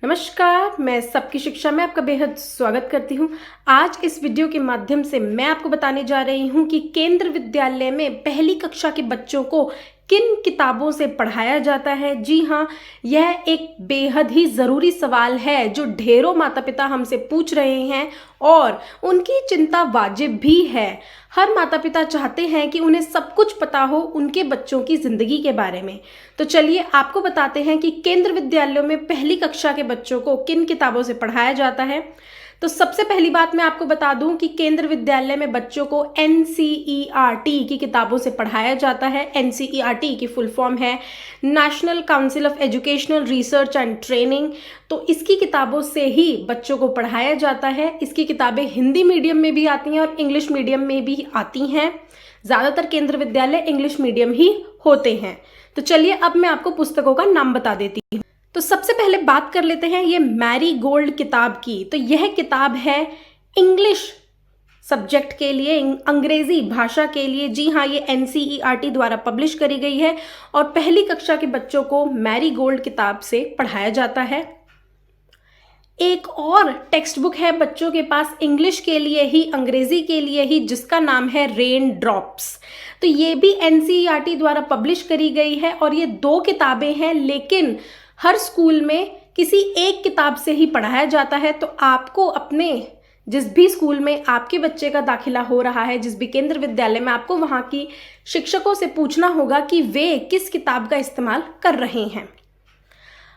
नमस्कार, मैं सबकी शिक्षा में आपका बेहद स्वागत करती हूँ। आज इस वीडियो के माध्यम से मैं आपको बताने जा रही हूँ कि केंद्र विद्यालय में पहली कक्षा के बच्चों को किन किताबों से पढ़ाया जाता है। जी हाँ, यह एक बेहद ही ज़रूरी सवाल है जो ढेरों माता पिता हमसे पूछ रहे हैं और उनकी चिंता वाजिब भी है। हर माता पिता चाहते हैं कि उन्हें सब कुछ पता हो उनके बच्चों की ज़िंदगी के बारे में। तो चलिए आपको बताते हैं कि केंद्र विद्यालयों में पहली कक्षा के बच्चों को किन किताबों से पढ़ाया जाता है। तो सबसे पहली बात मैं आपको बता दूं कि केंद्र विद्यालय में बच्चों को NCERT की किताबों से पढ़ाया जाता है। NCERT की फुल फॉर्म है national council of educational research and training. तो इसकी किताबों से ही बच्चों को पढ़ाया जाता है। इसकी किताबें हिंदी मीडियम में भी आती हैं और इंग्लिश मीडियम में भी आती हैं। ज़्यादातर केंद्र विद्यालय इंग्लिश मीडियम ही होते हैं। तो चलिए अब मैं आपको पुस्तकों का नाम बता देती हूँ। तो सबसे पहले बात कर लेते हैं ये मैरी गोल्ड किताब की। तो यह किताब है इंग्लिश सब्जेक्ट के लिए, अंग्रेजी भाषा के लिए। जी हाँ, ये NCERT द्वारा पब्लिश करी गई है और पहली कक्षा के बच्चों को मैरी गोल्ड किताब से पढ़ाया जाता है। एक और टेक्स्ट बुक है बच्चों के पास इंग्लिश के लिए ही, अंग्रेजी के लिए ही, जिसका नाम है रेन ड्रॉप्स। तो ये भी NCERT द्वारा पब्लिश करी गई है और ये 2 किताबें हैं, लेकिन हर स्कूल में किसी एक किताब से ही पढ़ाया जाता है। तो आपको अपने जिस भी स्कूल में आपके बच्चे का दाखिला हो रहा है, जिस भी केंद्र विद्यालय में, आपको वहाँ की शिक्षकों से पूछना होगा कि वे किस किताब का इस्तेमाल कर रहे हैं।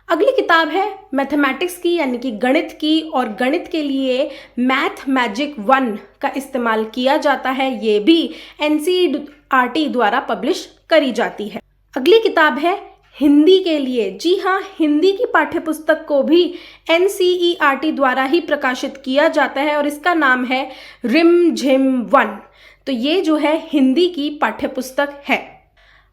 अगली किताब है मैथमेटिक्स की, यानी कि गणित की, और गणित के लिए मैथ मैजिक 1 का इस्तेमाल किया जाता है। ये भी NCERT द्वारा पब्लिश करी जाती है। अगली किताब है हिंदी के लिए। जी हाँ, हिंदी की पाठ्यपुस्तक को भी NCERT द्वारा ही प्रकाशित किया जाता है और इसका नाम है रिम झिम 1। तो ये जो है हिंदी की पाठ्यपुस्तक है।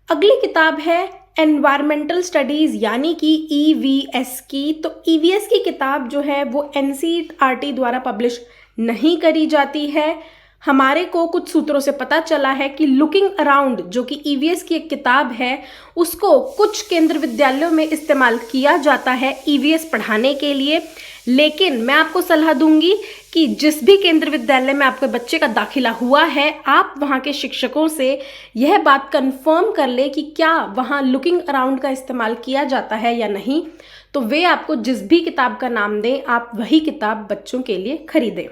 अगली किताब है एनवायरमेंटल स्टडीज़ यानी कि EVS की। तो EVS की किताब जो है वो NCERT द्वारा पब्लिश नहीं करी जाती है। हमारे को कुछ सूत्रों से पता चला है कि लुकिंग अराउंड, जो कि EVS की एक किताब है, उसको कुछ केंद्र विद्यालयों में इस्तेमाल किया जाता है EVS पढ़ाने के लिए। लेकिन मैं आपको सलाह दूंगी कि जिस भी केंद्र विद्यालय में आपके बच्चे का दाखिला हुआ है, आप वहाँ के शिक्षकों से यह बात कंफर्म कर ले कि क्या वहाँ लुकिंग अराउंड का इस्तेमाल किया जाता है या नहीं। तो वे आपको जिस भी किताब का नाम दें, आप वही किताब बच्चों के लिए खरीदें।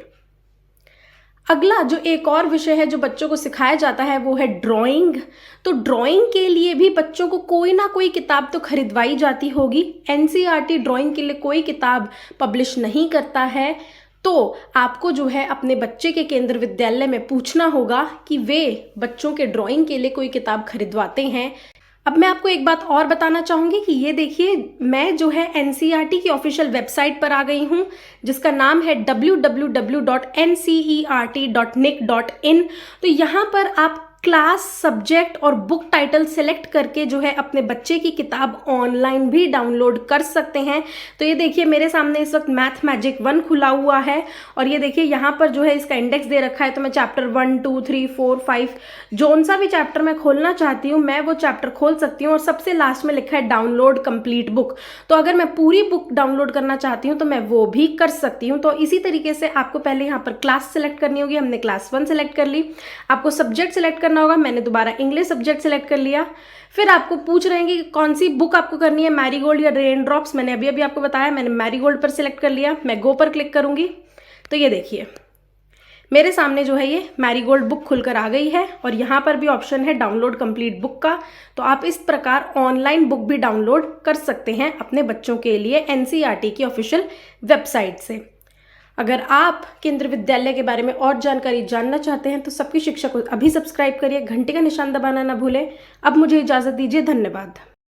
अगला जो एक और विषय है जो बच्चों को सिखाया जाता है वो है ड्राइंग। तो ड्राइंग के लिए भी बच्चों को कोई ना कोई किताब तो खरीदवाई जाती होगी। NCERT ड्राइंग के लिए कोई किताब पब्लिश नहीं करता है। तो आपको जो है अपने बच्चे के केंद्र विद्यालय में पूछना होगा कि वे बच्चों के ड्राइंग के लिए कोई किताब खरीदवाते हैं। अब मैं आपको एक बात और बताना चाहूँगी कि ये देखिए, मैं जो है NCERT की ऑफिशियल वेबसाइट पर आ गई हूँ, जिसका नाम है www.ncert.nic.in। तो यहाँ पर आप क्लास, सब्जेक्ट और बुक टाइटल सेलेक्ट करके जो है अपने बच्चे की किताब ऑनलाइन भी डाउनलोड कर सकते हैं। तो ये देखिए मेरे सामने इस वक्त मैथ मैजिक 1 खुला हुआ है और ये देखिए यहाँ पर जो है इसका इंडेक्स दे रखा है। तो मैं चैप्टर 1, 2, 3, 4, 5 जोन सा भी चैप्टर मैं खोलना चाहती हूँ, मैं वो चैप्टर खोल सकती हूँ। और सबसे लास्ट में लिखा है डाउनलोड कंप्लीट बुक। तो अगर मैं पूरी बुक डाउनलोड करना चाहती हूँ तो मैं वो भी कर सकती हूँ। तो इसी तरीके से आपको पहले यहाँ पर क्लास सेलेक्ट करनी होगी। हमने क्लास 1 सेलेक्ट कर ली। आपको सब्जेक्ट सेलेक्ट करना होगा, मैंने दोबारा इंग्लिश सब्जेक्ट सेलेक्ट कर लिया। फिर आपको पूछ रहे हैं कि कौन सी बुक आपको करनी है, मैरीगोल्ड या रेन ड्रॉप्स। मैंने अभी आपको बताया, मैंने मैरीगोल्ड पर सिलेक्ट कर लिया। मैं गो पर क्लिक करूंगी तो ये देखिए मेरे सामने जो है ये मैरीगोल्ड बुक खुलकर आ गई है और यहाँ पर भी ऑप्शन है डाउनलोड कंप्लीट बुक का। तो आप इस प्रकार ऑनलाइन बुक भी डाउनलोड कर सकते हैं अपने बच्चों के लिए NCERT की ऑफिशियल वेबसाइट से। अगर आप केंद्र विद्यालय के बारे में और जानकारी जानना चाहते हैं तो सबकी शिक्षा को अभी सब्सक्राइब करिए, घंटे का निशान दबाना ना भूलें। अब मुझे इजाज़त दीजिए, धन्यवाद।